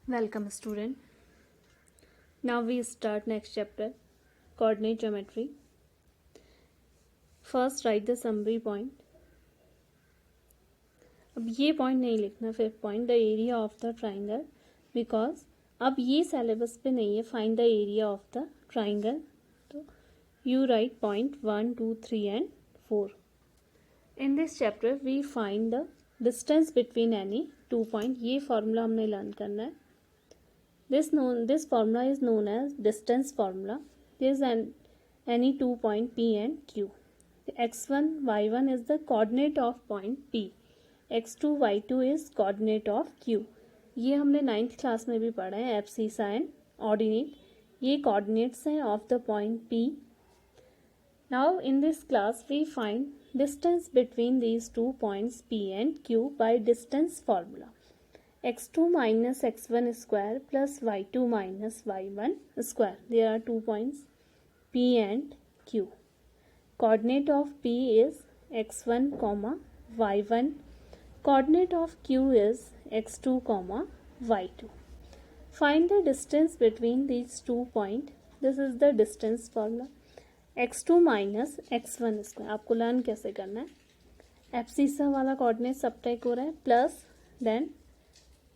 Welcome student. Now we start next chapter, coordinate geometry. First write the summary point. अब ये point नहीं लिखना, fifth point the area of the triangle, because अब ये syllabus पे नहीं है. Find the area of the triangle. तो you write point 1, 2, 3 and 4. In this chapter we find the distance between any two point. ये formula हमने learn करना है. This formula is known as distance formula. There is any 2 point P and Q. x1, y1 is the coordinate of point P. x2, y2 is coordinate of Q. ये हमने 9th class में भी पढ़ा है. Abscissa and ordinate, ये coordinates हैं of the point P. Now in this class we find distance between these 2 points P and Q by distance formula. x2 minus x1 square plus y2 minus y1 square. There are 2 points P and Q. Coordinate of P is x1 comma y1. Coordinate of Q is x2 comma y2. Find the distance between these 2 points. This is the distance formula. x2 minus x1 square. आपको learn कैसे करना है. Abscissa वाला coordinate subtract हो रहा है plus then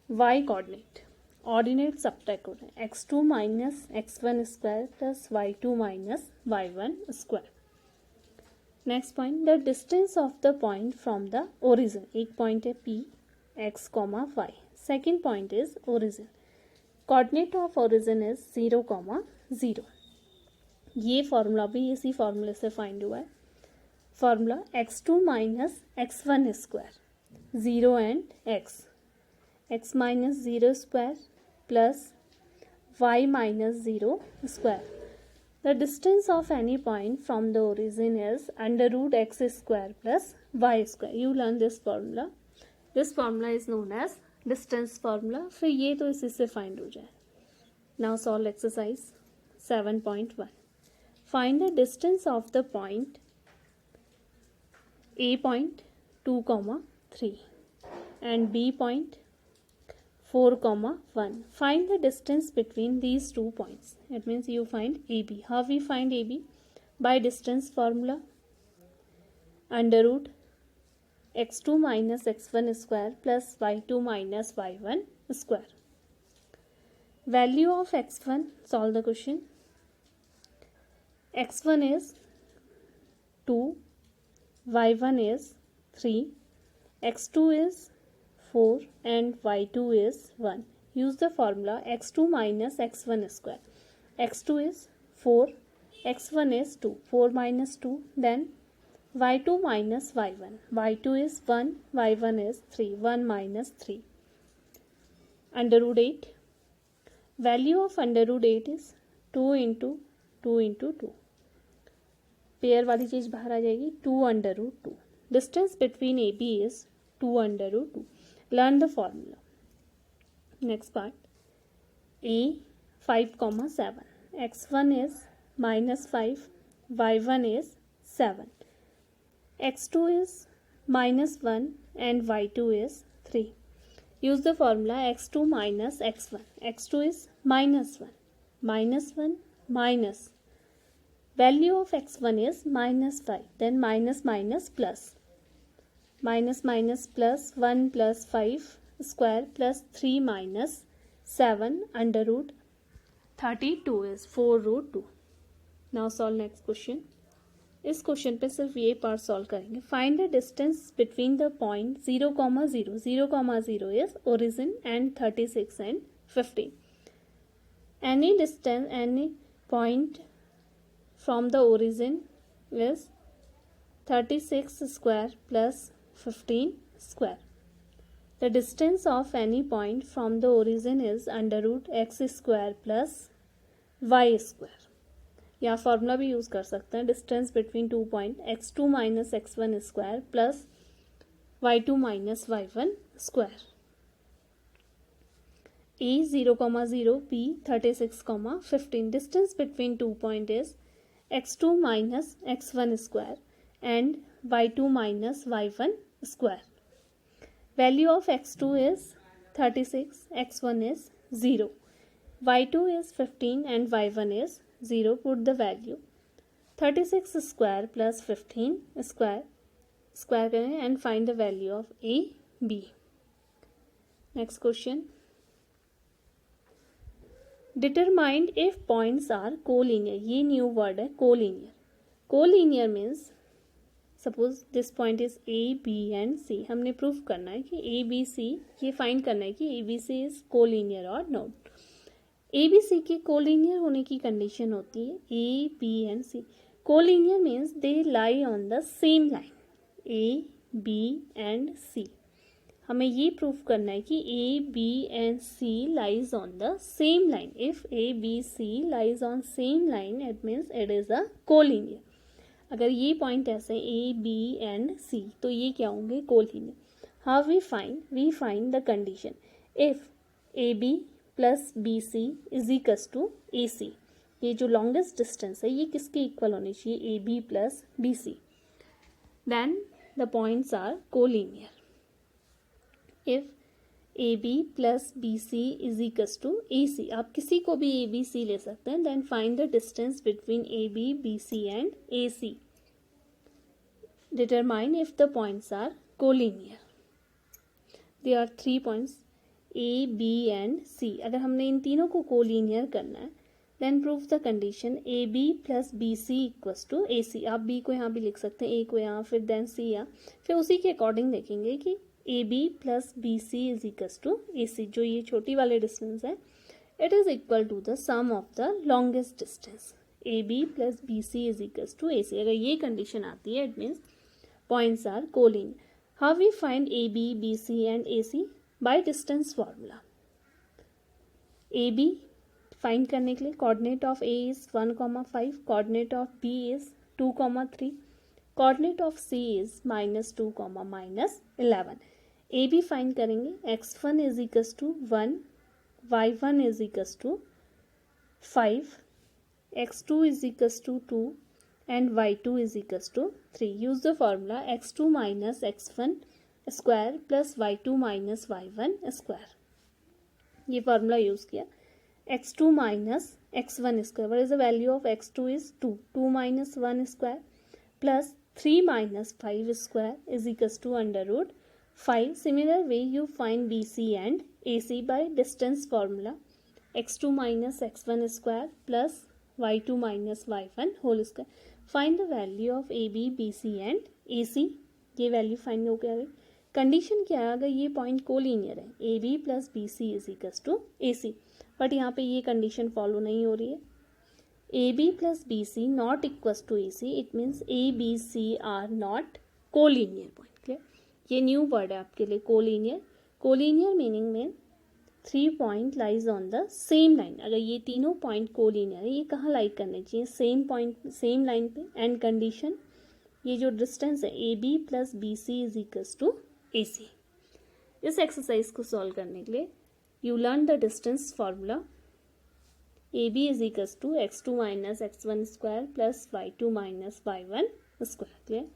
y coordinate ordinate subtract हो रहे हैं. x2 minus x1 square plus y2 minus y1 square. Next point the distance of the point from the origin. एक पॉइंट है P x comma y. Second point is origin. Coordinate of origin is 0, 0. ये formula भी इसी फॉर्मूले से find हुआ है. Formula x2 minus x1 square 0 and x minus 0 square plus y minus 0 square. The distance of any point from the origin is under root x square plus y square. You learn this formula. This formula is known as distance formula. फिर ये तो इसी से find हो जाए. Now solve exercise 7.1. Find the distance of the point A point 2, 3 and B point 4, 1. Find the distance between these 2 points. It means you find AB. How we find AB? By distance formula. Under root x2 minus x1 square plus y2 minus y1 square. Value of x1. Solve the question. x1 is 2, y1 is 3, x2 is 4 and y2 is 1. Use the formula x2 minus x1 square. x2 is 4, x1 is 2, 4 minus 2, then y2 minus y1. y2 is 1, y1 is 3, 1 minus 3. Under root 8. Value of under root 8 is 2 into 2 into 2. Pair वाली चीज़ बाहर आ जाएगी. 2 under root 2. Distance between AB is 2 under root 2. Learn the formula. Next part. A 5, 7. x1 is minus 5, y1 is 7. x2 is minus 1 and y2 is 3. Use the formula x2 minus x1. x2 is minus 1. Minus 1 minus. Value of x1 is minus 5. Then minus minus plus. Minus minus plus 1 plus 5 square plus 3 minus 7 under root 32 is 4 root 2. Now solve next question. इस question पे सिर्फ ये part solve करेंगे. Find the distance between the point 0, 0. 0, 0 is origin and 36 and 15. Any distance any point from the origin is 36 square plus 15 square. The distance of any point from the origin is under root x square plus y square. या formula भी use कर सकते हैं. Distance between 2 point x2 minus x1 square plus y2 minus y1 square. A 0, 0, B 36, 15. Distance between 2 point is x2 minus x1 square and y2 minus y1 square. Value of x2 is 36, x1 is 0. y2 is 15 and y1 is 0. Put the value. 36 square plus 15 square करें and find the value of a, b. Next question. Determine if points are collinear. ये new word है collinear. Collinear means suppose this point is A, B and C. हमने proof करना है कि A, B, C ये find करना है कि A, B, C is collinear or not. A, B, C के collinear होने की condition होती है A, B and C. Collinear means they lie on the same line. A, B and C. हमें ये प्रूफ करना है कि A, B and C lies on the same line. If A, B, C lies on same line, it means it is a collinear. अगर ये point ऐसे A, B and C तो ये क्या होंगे collinear. How we find the condition. If AB plus BC is equals to AC. ये जो longest distance है ये किसके इक्वल होनी चाहिए AB plus BC. Then the points are collinear. If AB plus BC is equals to AC. आप किसी को भी ABC ले सकते हैं. Then find the distance between AB, BC and AC. Determine if the points are collinear. There are 3 points A, B and C. अगर हमने इन तीनों को collinear करना है then prove the condition AB plus BC equals to AC. आप B को यहाँ भी लिख सकते हैं, A को यहाँ, फिर then C यहाँ, फिर उसी के अकॉर्डिंग देखेंगे कि AB plus BC is equals to AC. जो ये छोटी वाले डिस्टेंस है it is equal to the sum of the longest distance. AB plus BC is equals to AC. अगर ये कंडीशन आती है it means points are collinear. How we find AB, BC and AC? By distance formula. AB find करने के लिए coordinate of A is 1,5, coordinate of B is 2,3, coordinate of C is -2, -11. AB find करेंगे x1 is equals to 1, y1 is equals to 5, x2 is equals to 2 and y2 is equals to 3. Use the formula x2 minus x1 square plus y2 minus y1 square. ये formula use किया. x2 minus x1 square. What is the value of x2 is 2. 2 minus 1 square plus 3 minus 5 square is equals to under root 5. Similar way you find BC and AC by distance formula. x2 minus x1 square plus y2 minus y1 whole square. Find the value of AB, BC and AC. ये value find हो गया. Condition क्या है? अगर ये point collinear है AB plus BC is equals to AC, but यहाँ पे ये कंडीशन फॉलो नहीं हो रही है. AB plus BC not equals to AC, it means ABC are not collinear point. Clear? ये न्यू वर्ड है आपके लिए कोलिनियर. कोलिनियर मीनिंग में 3 point lies on the same line. अगर ये तीनों पॉइंट कोलिनियर है ये कहाँ लाई करने चाहिए? सेम पॉइंट सेम लाइन पे. एंड कंडीशन ये जो डिस्टेंस है AB plus BC is equals to AC. इस एक्सरसाइज को सॉल्व करने के लिए you learn the distance formula. AB is equals to x2 minus x1 square plus y2 minus y1 square. Clear?